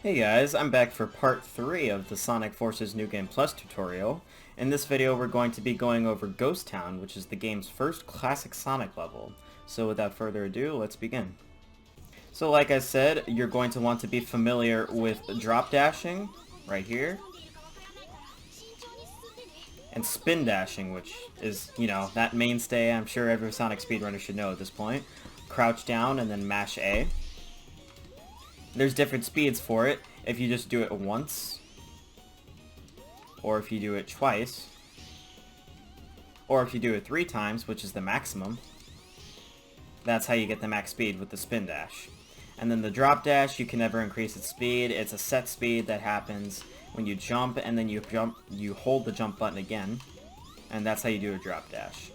Hey guys, I'm back for part 3 of the Sonic Forces New Game Plus tutorial. In this video we're going to be going over Ghost Town, which is the game's first classic Sonic level. So without further ado, let's begin. So like I said, you're going to want to be familiar with drop dashing, right here, and spin dashing, which is, that mainstay I'm sure every Sonic speedrunner should know at this point. Crouch down and then mash A. There's different speeds for it. If you just do it once, or if you do it twice, or if you do it 3 times, which is the maximum, that's how you get the max speed with the spin dash. And then the drop dash, you can never increase its speed. It's a set speed that happens when you jump, and then you hold the jump button again, and that's how you do a drop dash.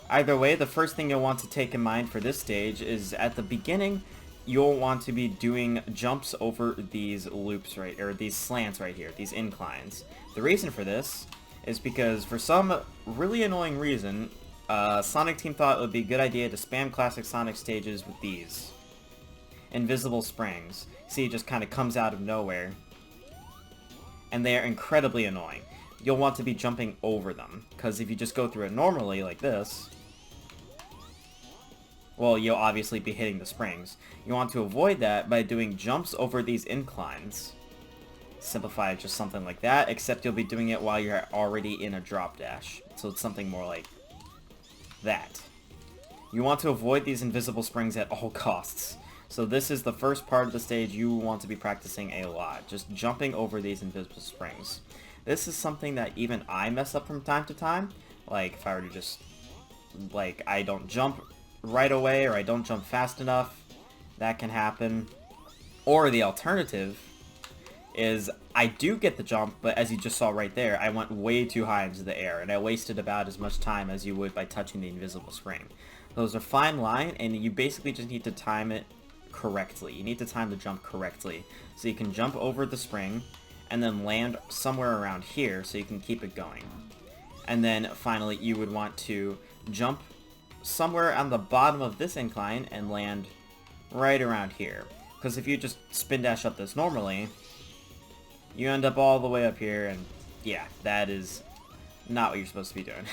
Either way, the first thing you'll want to take in mind for this stage is at the beginning, you'll want to be doing jumps over these loops or these slants right here, these inclines. The reason for this is because for some really annoying reason, Sonic Team thought it would be a good idea to spam classic Sonic stages with these invisible springs. See, it just kind of comes out of nowhere, and they are incredibly annoying. You'll want to be jumping over them, because if you just go through it normally like this, well, you'll obviously be hitting the springs. You want to avoid that by doing jumps over these inclines. Simplify it just something like that, except you'll be doing it while you're already in a drop dash. So it's something more like that. You want to avoid these invisible springs at all costs. So this is the first part of the stage you want to be practicing a lot, just jumping over these invisible springs. This is something that even I mess up from time to time. Like, if I were to just, I don't jump right away, or I don't jump fast enough, that can happen. Or the alternative is I do get the jump, but as you just saw right there, I went way too high into the air, and I wasted about as much time as you would by touching the invisible spring. Those are fine line, and you basically just need to time it correctly. You need to time the jump correctly, so you can jump over the spring, and then land somewhere around here, so you can keep it going. And then finally, you would want to jump somewhere on the bottom of this incline and land right around here. Because if you just spin dash up this normally, you end up all the way up here, and yeah, that is not what you're supposed to be doing.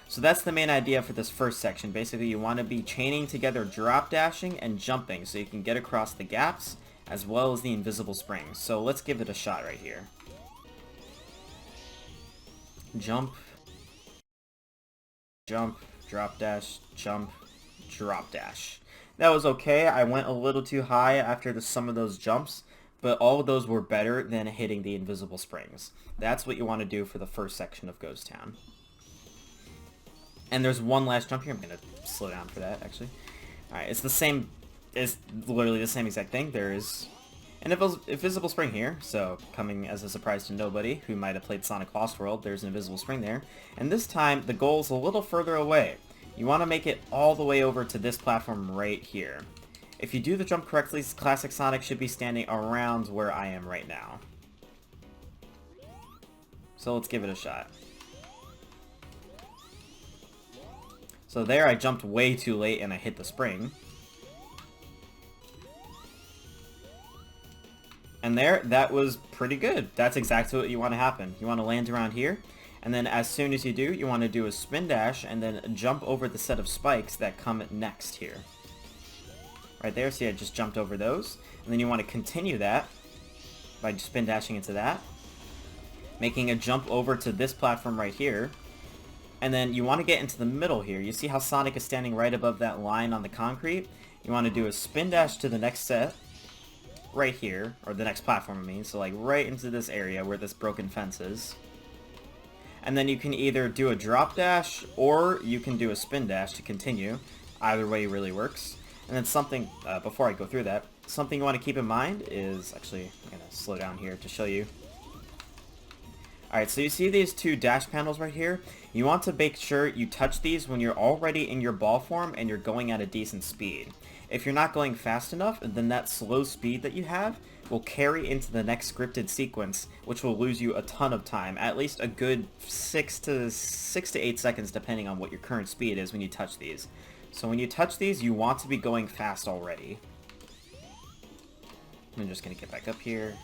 So that's the main idea for this first section. Basically, you want to be chaining together drop dashing and jumping so you can get across the gaps as well as the invisible springs. So let's give it a shot right here. Jump, jump, drop dash, jump, drop dash. That was okay. I went a little too high after some of those jumps, but all of those were better than hitting the invisible springs. That's what you want to do for the first section of Ghost Town. And there's one last jump here. I'm going to slow down for that, actually. Alright, it's the same, it's literally the same exact thing. There is an invisible spring here, so coming as a surprise to nobody who might have played Sonic Lost World, there's an invisible spring there. And this time, the goal's a little further away. You want to make it all the way over to this platform right here. If you do the jump correctly, Classic Sonic should be standing around where I am right now. So let's give it a shot. So there I jumped way too late and I hit the spring. And there, that was pretty good. That's exactly what you want to happen. You want to land around here, and then as soon as you do, you want to do a spin dash and then jump over the set of spikes that come next here. Right there, see I just jumped over those. And then you want to continue that by spin dashing into that, making a jump over to this platform right here. And then you want to get into the middle here. You see how Sonic is standing right above that line on the concrete? You want to do a spin dash to the next set, right here, or the next platform I mean, so like right into this area where this broken fence is. And then you can either do a drop dash, or you can do a spin dash to continue. Either way really works. And then something, before I go through that, something you want to keep in mind is, actually, I'm going to slow down here to show you. Alright, so you see these two dash panels right here? You want to make sure you touch these when you're already in your ball form and you're going at a decent speed. If you're not going fast enough, then that slow speed that you have will carry into the next scripted sequence, which will lose you a ton of time, at least a good 6 to 8 seconds depending on what your current speed is when you touch these. So when you touch these, you want to be going fast already. I'm just gonna get back up here.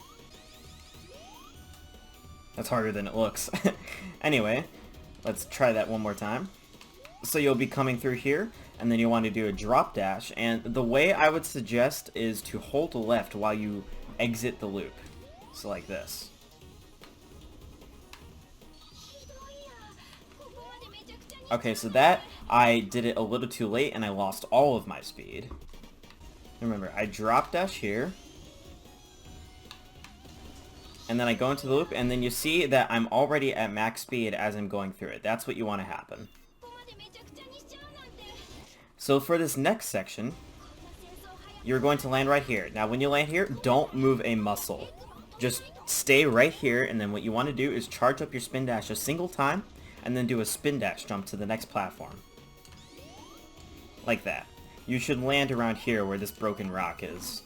That's harder than it looks. Anyway, let's try that one more time. So you'll be coming through here, and then you want to do a drop dash, and the way I would suggest is to hold left while you exit the loop. So like this. Okay, so that, I did it a little too late and I lost all of my speed. Remember, I drop dash here, and then I go into the loop, and then you see that I'm already at max speed as I'm going through it. That's what you want to happen. So for this next section, you're going to land right here. Now when you land here, don't move a muscle. Just stay right here, and then what you want to do is charge up your spin dash a single time, and then do a spin dash jump to the next platform. Like that. You should land around here where this broken rock is.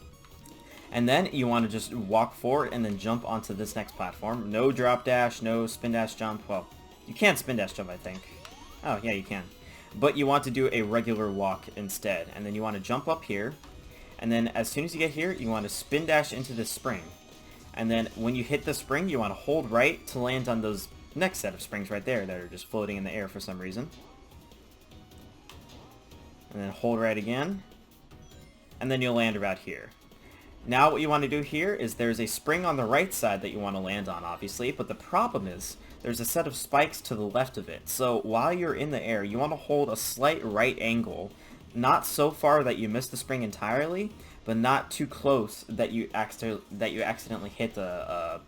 And then you want to just walk forward and then jump onto this next platform. No drop dash, no spin dash jump. Well, you can spin dash jump, I think. Oh, yeah, you can. But you want to do a regular walk instead. And then you want to jump up here. And then as soon as you get here, you want to spin dash into this spring. And then when you hit the spring, you want to hold right to land on those next set of springs right there that are just floating in the air for some reason. And then hold right again. And then you'll land about here. Now what you want to do here is there's a spring on the right side that you want to land on, obviously, but the problem is there's a set of spikes to the left of it. So while you're in the air, you want to hold a slight right angle, not so far that you miss the spring entirely, but not too close that you accidentally hit the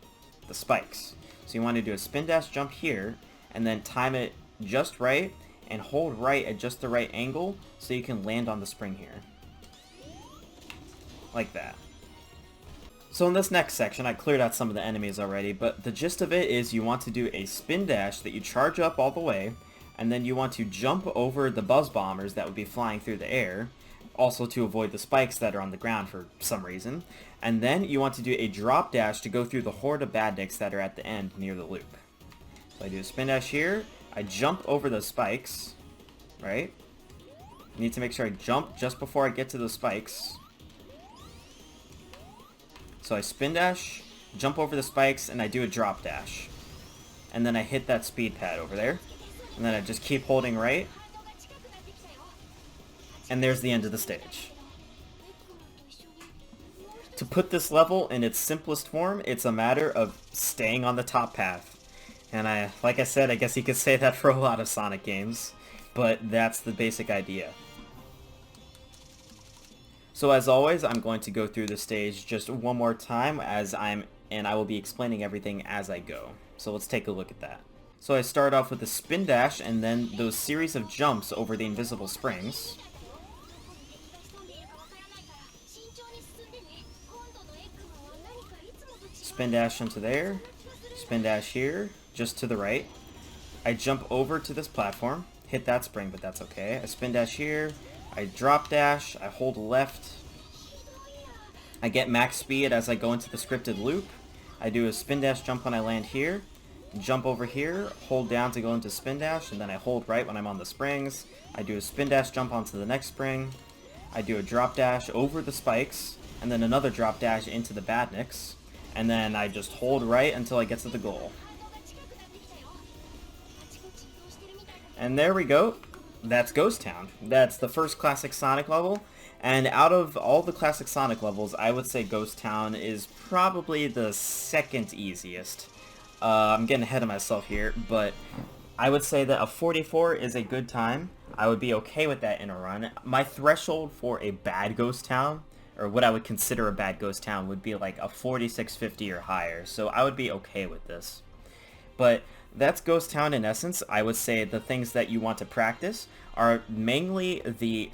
spikes. So you want to do a spin dash jump here, and then time it just right, and hold right at just the right angle so you can land on the spring here. Like that. So in this next section, I cleared out some of the enemies already, but the gist of it is you want to do a spin dash that you charge up all the way, and then you want to jump over the buzz bombers that would be flying through the air, also to avoid the spikes that are on the ground for some reason, and then you want to do a drop dash to go through the horde of badniks that are at the end near the loop. So I do a spin dash here, I jump over the spikes, right? I need to make sure I jump just before I get to those spikes. So I spin dash, jump over the spikes, and I do a drop dash. And then I hit that speed pad over there. And then I just keep holding right. And there's the end of the stage. To put this level in its simplest form, it's a matter of staying on the top path. And like I said, I guess you could say that for a lot of Sonic games. But that's the basic idea. So as always, I'm going to go through the stage just one more time and I will be explaining everything as I go. So let's take a look at that. So I start off with a spin dash and then those series of jumps over the invisible springs. Spin dash into there, spin dash here, just to the right. I jump over to this platform, hit that spring, but that's okay. I spin dash here, I drop dash, I hold left, I get max speed as I go into the scripted loop, I do a spin dash jump when I land here, jump over here, hold down to go into spin dash, and then I hold right when I'm on the springs, I do a spin dash jump onto the next spring, I do a drop dash over the spikes, and then another drop dash into the badniks, and then I just hold right until I get to the goal. And there we go. That's Ghost Town. That's the first classic Sonic level, and out of all the classic Sonic levels, I would say Ghost Town is probably the second easiest. I'm getting ahead of myself here, but I would say that a 44 is a good time. I would be okay with that in a run. My threshold for a bad Ghost Town, or what I would consider a bad Ghost Town, would be like a 4650 or higher, so I would be okay with this. But that's Ghost Town in essence. I would say the things that you want to practice are mainly the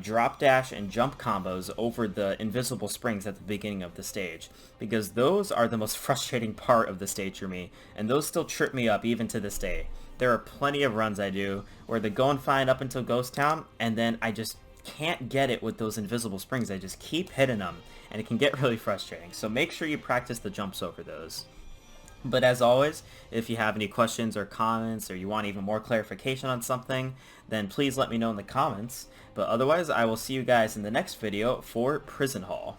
drop dash and jump combos over the invisible springs at the beginning of the stage, because those are the most frustrating part of the stage for me, and those still trip me up even to this day. There are plenty of runs I do where they're going fine up until Ghost Town, and then I just can't get it with those invisible springs. I just keep hitting them, and it can get really frustrating. So make sure you practice the jumps over those. But as always, if you have any questions or comments, or you want even more clarification on something, then please let me know in the comments. But otherwise, I will see you guys in the next video for Prison Hall.